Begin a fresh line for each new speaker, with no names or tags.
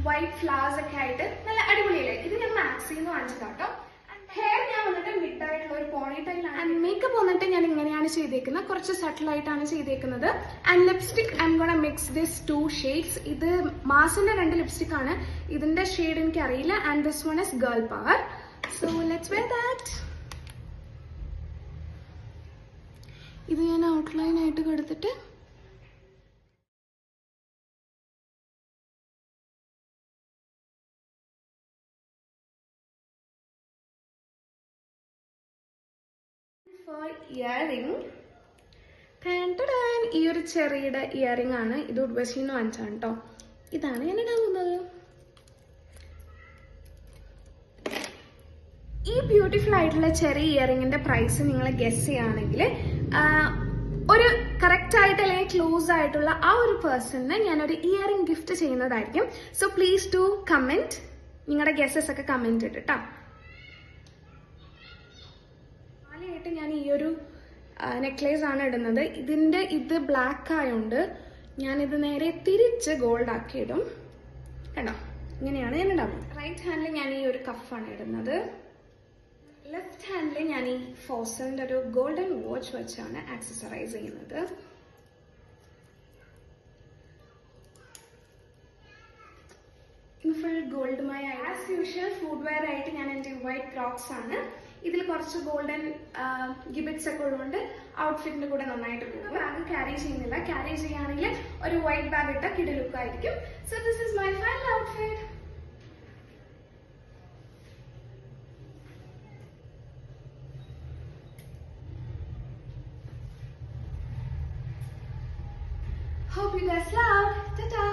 White flowers ഒക്കെ ആയിട്ട് നല്ല അടിപൊളിയല്ലേ. ഇത് ഞാൻ മാക്സിൽ നിന്ന് വാങ്ങിച്ചതാട്ടോ. ഹെയർ ഞാൻ വന്നിട്ട് മിഡ് ആയിട്ടുള്ള ഒരു പോണി ടൈലാണ്. ആൻഡ് മേക്കപ്പ് വന്നിട്ട് ഞാൻ ഇങ്ങനെയാണ് ചെയ്തേക്കുന്നത്, കുറച്ച് സട്ടിൽ ആയിട്ടാണ് ചെയ്തേക്കുന്നത്. And lipstick I am gonna mix this 2 shades. ഇത് മാസിന്റെ 2 ലിപ്സ്റ്റിക് ആണ്. ഇതിന്റെ ഷെയ്ഡ് എനിക്ക് അറിയില്ല. And this one is girl power. So let's wear that. ഇത് ഞാൻ ഔട്ട്ലൈൻ ആയിട്ട് കൊടുത്തിട്ട് ഫോർ ഇയറിംഗ്. ഈ ഒരു ചെറിയുടെ ഇയറിംഗ് ആണ്. ഇത് ഉർവശിയിൽ നിന്ന് വാങ്ങിച്ചാണ് കേട്ടോ. ഇതാണ് ഞാൻ ഇടാൻ പോകുന്നത്. ഈ ബ്യൂട്ടിഫുൾ ആയിട്ടുള്ള ചെറിയ ഇയറിംഗിന്റെ പ്രൈസ് നിങ്ങൾ ഗസ് ചെയ്യുകയാണെങ്കിൽ ഒരു കറക്റ്റ് ആയിട്ട് അല്ലെങ്കിൽ ക്ലോസ് ആയിട്ടുള്ള ആ ഒരു പേഴ്സണിന് ഞാനൊരു ഇയറിംഗ് ഗിഫ്റ്റ് ചെയ്യുന്നതായിരിക്കും. സോ പ്ലീസ് ടു കമന്റ് നിങ്ങളുടെ ഗസ്സസ് ഒക്കെ കമന്റ് ഇട്ടോ. ആദ്യമായിട്ട് ഞാൻ ഈ ഒരു നെക്ലേസ് ആണ് ഇടുന്നത്. ഇത് ബ്ലാക്ക് ആയതുകൊണ്ട് ഞാനിത് നേരെ തിരിച്ച് ഗോൾഡ് ആക്കി ഇടും. കണ്ടോ, ഇങ്ങനെയാണ് ഞാൻ ഇടാറുള്ളത്. റൈറ്റ് ഹാൻഡിൽ ഞാൻ ഈ ഒരു കഫാണ് ഇടുന്നത്. ലെഫ്റ്റ് ഹാൻഡിൽ ഞാൻ ഈ ഫോസലിന്റെ ഒരു ഗോൾഡൻ വാച്ച് വെച്ചാണ് ആക്സസറൈസ് ചെയ്യുന്നത്. ഫുൾ ഗോൾഡുമായി ആസ് യൂഷ്വൽ ഫുഡ് വെയർ ആയിട്ട് ഞാൻ എൻ്റെ വൈറ്റ് ക്രോക്സ് ആണ്. ഇതിൽ കുറച്ച് ഗോൾഡൻ ഗിബിറ്റ്സ് ഒക്കെ ഉള്ളതുകൊണ്ട് ഔട്ട്ഫിറ്റിന്റെ കൂടെ നന്നായിട്ട് പോകും. ബാഗ് ക്യാരി ചെയ്യുന്നില്ല. ക്യാരി ചെയ്യുകയാണെങ്കിൽ ഒരു വൈറ്റ് ബാഗ് ഇട്ട കിഡ് ലുക്ക് ആയിരിക്കും. So this is my final outfit. Hope you guys love. Ta-ta!